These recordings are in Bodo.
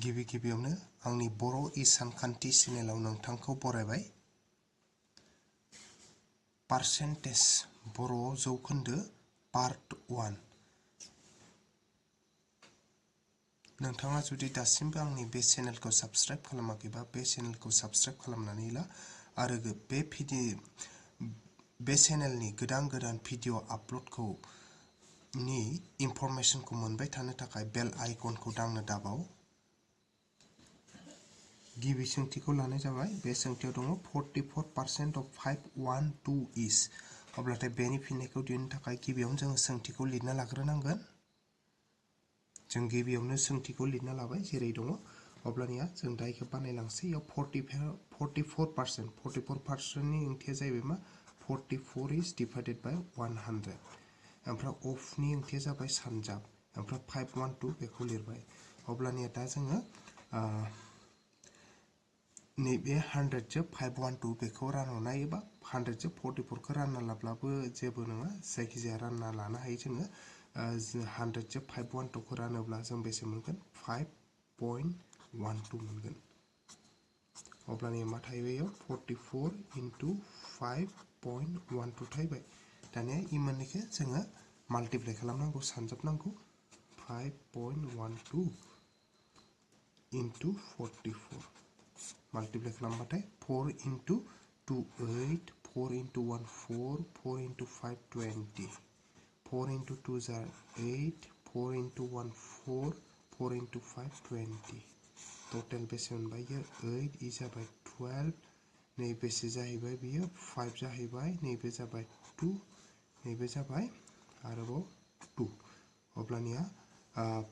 गिबियावनो आंनि बर' सानखान्थि चेनेलाव नोंथांखौ बरायबाय। पार्सेन्टेज बर'आव जौखोन्दो पार्ट 1। नोंथाङा जुदि दासिमबो आंनि बे चेनेलखौ साबस्क्राइब खालामाखैबा बे चेनेलखौ साबस्क्राइब खालामनानै ला आरो बे चेनेलनि गोदान भिडिअ आपल'डखौ नि इनफरमेसनखौ मोनबाय थानो थाखाय बेल आइकनखौ दांनो दाबाव। गिबि सोंथिखौ लानाय जाबाय। बे सोंथियाव दङ 44% of 512 is। अब्लाथाय बेनि फिननायखौ दिहुननो थाखाय गिबियावनो जों सोंथिखौ लिरना लाग्रोनांगोन। जों गिबियावनो सोंथिखौ लिरना लाबाय जेरै दङ। अब्लानिया जों दा इखौ बानायलांसै। याव 44% नि ओंथिया जाहैबाय मा 44 is divided by 100। ओमफ्राय of नि ओंथिया जाबाय सानजाब। ओमफ्राय 512 बेखौ लिरबाय। अब्लानिया दा जोङो नैबे 100 जों 512 बेखौ रानना नायोबा 100 जों 44 खौ रानना लाब्लाबो जेबो नङा। जायखिजाया रानना लानो हायो जोङो। 100 जों 512 खौ रानोब्ला जों बेसे मोनगोन 5.12 मोनगोन। अब्लानिया मा थाहैबाय 44 into 5.12 थाहैबाय। दानिया इ मोननैखौ जोङो माल्टिप्लाइ खालामनांगौ, सानजाबनांगौ। 5.12 into 44 माल्टिप्लाइ खालामबाथाय 4 into 2 8, 4 into 1 4, 4 into 5 20, 4 into 2 8, 4 into 1 4, 4 into 5 20। Total बेसे मोनबाय 8 इ जाबाय 12। नैबेसे जाहैबाय बियो 5 जाहैबाय। नैबे जाबाय 2, नैबे जाबाय आरोबाव 2। अब्लानिया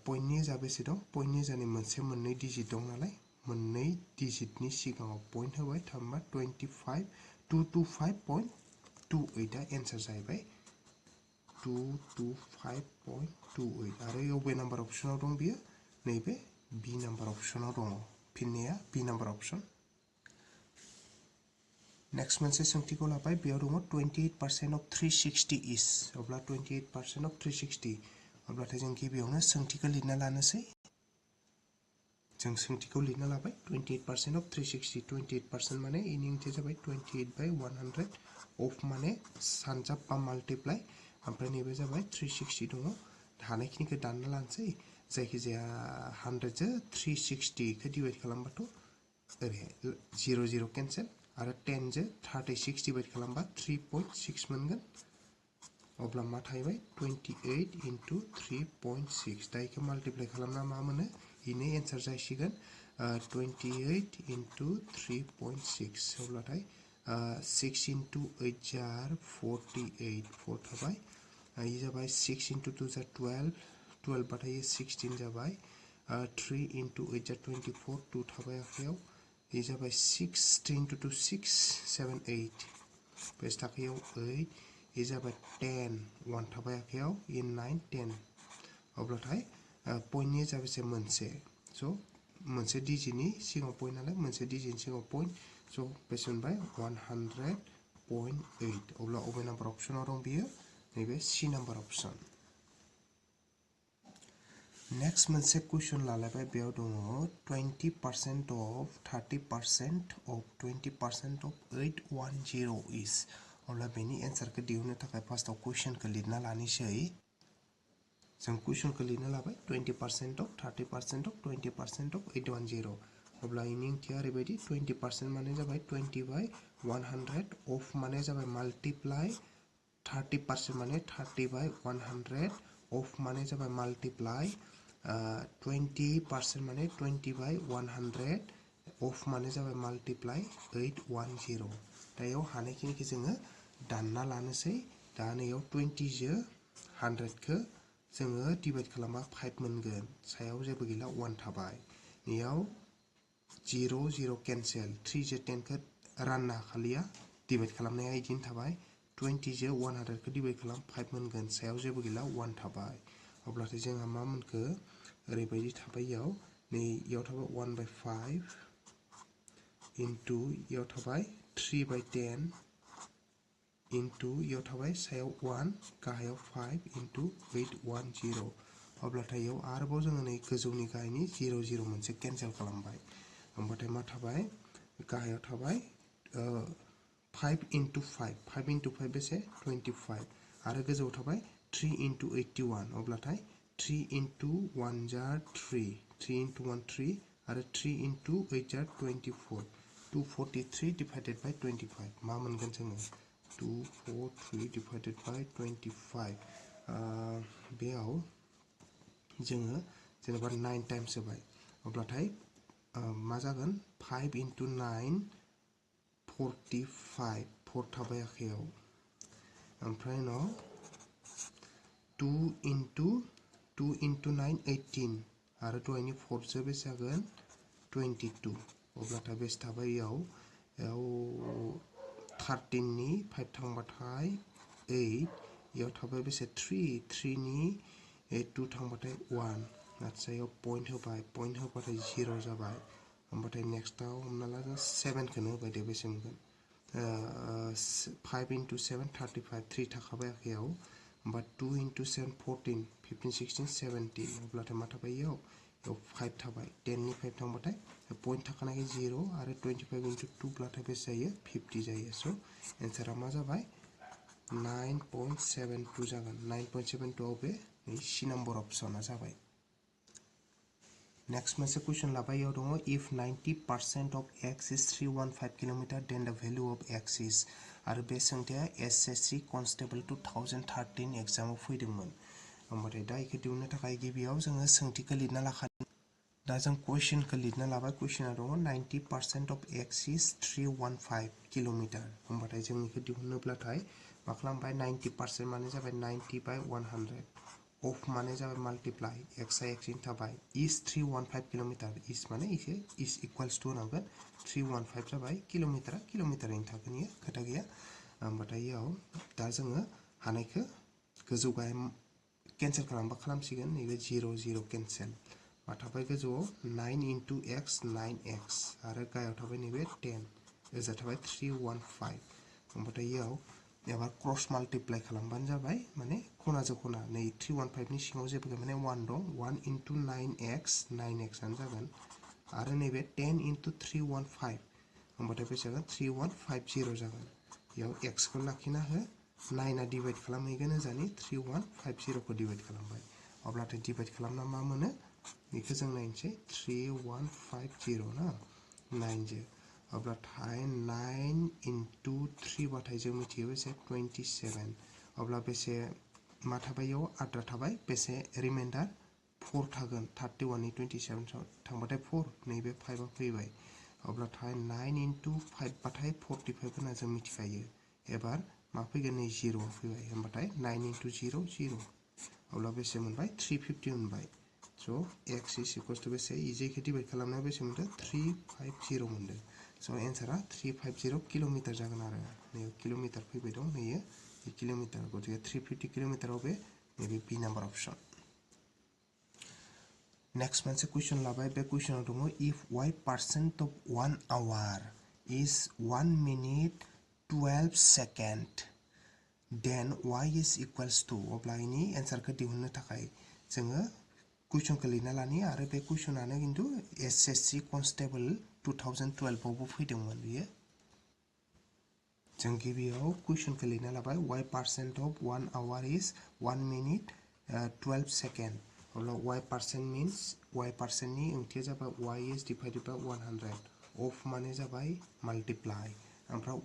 पइन्टनि जा बेसे दं? पइन्टनि जानि मोनसे मोननै डिजिट दं नालाय मोननै डिजिटनि सिगाङाव पइन्ट होबाय। थामबा 25 225.28 आ एन्सार जाहैबाय। 225.28 आरो बबे नाम्बार अपसनाव दं बियो? नैबे बी नाम्बार अपसनाव दङ। फिननाया बी नाम्बार अपसन। नेक्स्ट मोनसे सोंथिखौ लाबाय। बेयाव दङ 28% of 360 is। अब्ला 28% of 360। अब्लाथाय जों गिबियावनो सोंथिखौ लिरना लानोसै। जों सोंथिखौ लिरना लाबाय। 28% of 360। 28% माने इनि ओंथिया जाबाय 28/100। of माने सानजाब बा माल्टिप्लाइ। ओमफ्राय नैबे जाबाय 360 दङ। हानायखिनिखौ दानना लानोसै। जायखिजाया 100 जों 360 खौ डिभाइड खालामबाथ' ओरैहाय 0 0 केन्सेल आरो 10 जों 36 डिभाइड खालामबा 3.6 मोनगोन। अब्ला मा थाहैबाय 28 into 3.6। दा इखौ माल्टिप्लाइ खालामना मा मोनो? इनो एन्सार जासिगोन 28 into 3.6। अब्लाथाय 6 into 8 जार 48 4 थाबाय। इ जाबाय 6 into 2 जार 12 12 बाथाय 16 जाबाय। 3 into 8 जार 24 2 थाबाय आखायाव। इ जाबाय 6 3 into 2 6 7 8 बेस थाखायाव 8। इ जाबाय 10 1 थाबाय आखायाव। इ 9 10। अब्लाथाय पइन्टनि जाबेसे मोनसे। स' मोनसे डिजिटनि सिगाङाव पइन्ट नालाय मोनसे डिजिटनि सिगाङाव पइन्ट। स' बेसे मोनबाय 100.8। अब्ला अबे नाम्बार अपसनाव दं बियो? नैबे सी नाम्बार अपसन। नेक्स्ट मोनसे कुइसन लालायबाय। बेयाव दङ 20% of 30% of 20% of 810 is। अब्ला बेनि एन्सारखौ दिहुननो थाखाय फार्स्टआव कुइसनखौ लिरना लानोसै। जों कुइसनखौ लिरना लाबाय। 20% of 30% of 20% of 810। अब्ला इनि ओंथिया ओरैबायदि 20% माने जाबाय 20/100। of माने जाबाय माल्टिप्लाइ। 30% माने 30/100। of माने जाबाय माल्टिप्लाइ। 20% माने 20/100। of माने जाबाय माल्टिप्लाइ 810। दा इयाव हानायखिनिखौ जोङो दानना लानोसै। दा नैयाव 20 जो 100 खौ जोङो डिभाइड खालामबा 5 मोनगोन। सायाव जेबो गैला 1 थाबाय। इयाव 0 0 केन्सेल। 3 जो 10 खौ रानना हाखालिया डिभाइड खालामनाया इदिनो थाबाय। 20 जो 100 खौ डिभाइड खालाम 5 मोनगोन। सायाव जेबो गैला 1 थाबाय। अब्लाथाय जोंहा मा मोनखो? ओरैबायदि थाबाय इयाव। नै इयाव थाबाय 1/5 इन्टु इयाव थाबाय 3/10 इन्टु इयाव थाबाय सायाव 1 गाहायाव 5 इन्टु 810। अब्लाथाय इयाव आरोबाव जोङो नै गोजौनि गाहायनि 0 0 मोनसे केन्सेल खालामबाय होमबाथाय मा थाबाय गाहायाव थाबाय 5 into 5 5 into 5 बेसे 25 आरो गोजौआव थाबाय 3 into 81 अब्लाथाय 3 into 1 जार 3 3 into 1 3 आरो 3 into 8 जार 24 243 divided by 25 मा मोनगोन जोङो 243 divided by 25 बेयाव जोङो जेनेबा 9 टाइम्स होबाय अब्लाथाय मा जागोन 5 into 9 45 4 थाबाय आखायाव ओमफ्राय उनाव 2 into 9 18 आरो दहायनि 4 जो बेसे जागोन 22 अब्लाथाय बेसे थाबाय इयाव 13 नि 5 थांबाथाय 8 इयाव थाबाय बेसे 3 नि 2 थांबाथाय 1 आच्छा इयाव पॉइंट होबाथाय 0 जाबाय होमबाथाय नेक्स्टआव हमना ला जों 7 खौनो होबाय दे बेसे मोनगोन 5 into 7 35 3 थाखाबाय आखायाव होमबा 2 into 7 14 15 16 17 अब्लाथाय मा थाबाय इयाव 5 थाबाय 10 नि 5 थांबाथाय पॉइंट थाखानाय 0 आरो 25 into 2 ब्लाथाय बेसे जायो 50 जायो सो आन्सारा मा जाबाय 9.72 जागोन 9.72 आव बे सी नम्बर ऑप्शना जाबाय नेक्स्ट मोनसे क्वेश्चन लाबाय इयाव दङ if 90% of x is 315 km then the value of x is आरो बे सोंथिया एसएससी कनस्टेबल 2013 एग्जामाव फैदोंमोन होमबाथाय दा इखौ दिहुननो थाखाय गिबियाव जोङो सोंथिखौ लिरना लाखादों दा जों क्वेश्चनखौ लिरना लाबाय क्वेश्चना दङ 90% of x is 315 km होमबाथाय जों इखौ दिहुननोब्लाथाय मा खालामबाय 90% माने जाबाय 90 by 100 of माने जाबाय मल्टीप्लाई x इन थाबाय is 315 km is माने इसे is equals to होनांगोन 315 जाबाय किलोमिटार इन थागोन इयो खोथा गैया होमबाथाय इयाव दा जोङो हानायखौ गोजौ गाहाय केन्सेल खालामबा खालामसिगोन नैबे 0 0 केन्सेल मा थाबाय गोजौआव 9 into x 9x आरो गाहायाव थाबाय नैबे 10 ओजा थाबाय 315 होमबाथाय इयाव एबार क्रस माल्टीप्लाई खालामबानो जाबाय माने खनाजों खना नै 315 नि सिङाव जेबो माने 1 दं 1 into 9x 9x आनो जागोन आरो नैबे 10 into 315 होमबाथाय बेसे जागोन 3150 जागोन इयाव x खौ लाखिना हो 9 आ डिवाइड खालामहैगोन ओजानि 3150 खौ डिवाइड खालामबाय अब्लाथाय डिवाइड खालामना मा मोनो बेखौ जों नायनोसै 3150 ना 9 जो अब्लाथाय 9 into 3 बाथाय जों मिथियो बेसे 27 अब्ला बेसे मा थाबाय इयाव आद्रा थाबाय बेसे रिमाइंडार 4 थागोन 31 नि 27 थांबाथाय 4 नैबे 5 आ फैबाय अब्लाथाय 9 into 5 बाथाय 45 होना जों मिथिखायो एबार मा फैगोन नै 0 फैबाय होमबाथाय 9 into 0 0 अब्ला बेसे मोनबाय 350 मोनबाय सो x is equals to बेसे इजे खौ डिवाइड खालामनायाव बेसे मोनदो 350 मोनदो सो आन्सारा 350 किलोमीटर जागोन आरो नै किलोमीटर फैबाय दं नैयो किलोमीटर गथे 350 किलोमीटर बे नैबे बी नम्बर ऑप्शन नेक्स्ट मोनसे क्वेश्चन लाबाय बे क्वेश्चनाव दङ if y% of 1 hour is 1 minute 12 second then y is equals to अब्ला इनि आन्सारखौ दिहुननो थाखाय जोङो क्वेश्चनखौ लिरना लानि आरो बे क्वेश्चनानो किन्तु एसएससी कनस्टेबल 2012 आवबो फैदोंमोन बियो जों गिबियाव क्वेश्चनखौ लिरना लाबाय y% of 1 hour is 1 minute 12 second अब्ला y% means y% नि ओंथिया जाबाय y is divided by 100 of माने जाबाय multiply ओमफ्राय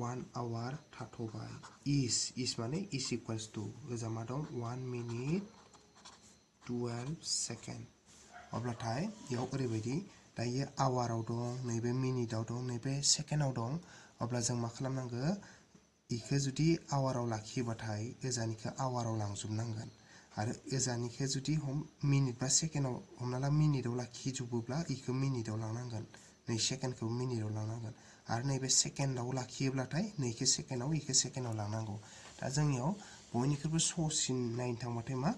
1 hour थाथबाय is माने is equals to ओजा मा दं 1 minute 12 second अब्लाथाय इयाव ओरैबायदि दायो आवाराव दं नैबे मिनिटआव दं नैबे सेकेन्डआव दं अब्ला जों मा खालामनांगो इखौ जुदि आवाराव लाखियोबाथाय ओजानिखौ आवाराव लांजोबनांगोन आरो ओजानिखौ जुदि मिनिट बा सेकेन्डआव हमना ला मिनिटआव लाखिजोबोब्ला इखौ मिनिटआव लांनांगोन नै सेकेन्डखौ मिनिटआव लांनांगोन आरो नैबे सेकेन्डआव लाखियोब्लाथाय नैखौ सेकेन्डआव इखौ सेकेन्डआव लांनांगौ दा जोंनियाव बयनिख्रुइबो सहसिन नायनो थांबाथाय मा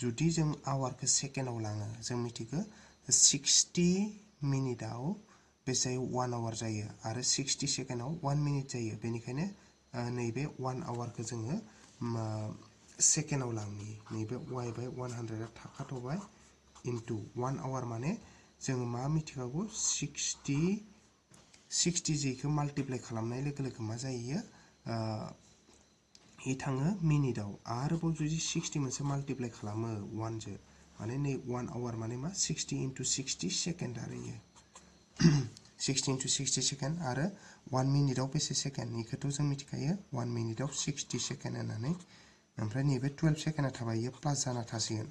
जुदि जों आवारखौ सेकेन्डआव लाङो जों मिथिगो 60 मिनिटआव बेसे 1 आवर जायो आरो 60 सेकेन्डआव 1 मिनिट जायो बेनिखायनो नैबे 1 आवारखौ जोङो सेकेन्डआव लांनि नैबे y बाय 100 थाखाथ'बाय इनटु 1 आवर माने जों मा मिथिखागौ 60 जेखौ माल्टिप्लाइ खालामनाय लोगो लोगो मा जायो इ थाङो मिनिटआव आरोबाव जुदि 60 मोनसे माल्टिप्लाइ खालामो 1 जो माने नै 1 आवर माने मा 60 इनटु 60 सेकेन्ड आरो इयो 60 इनटु 60 सेकेन्ड आरो 1 मिनिटआव बेसे सेकेन्ड इखौथ' जों मिथिखायो 1 मिनिटआव 60 सेकेन्ड होननानै ओमफ्राय नैबे 12 सेकेन्डआ थाबाय इयो प्लास जाना थासिगोन